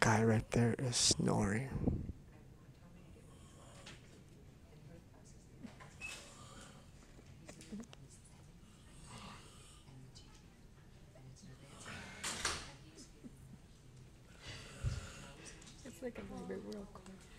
guy right there is snoring. It's like a baby real quick.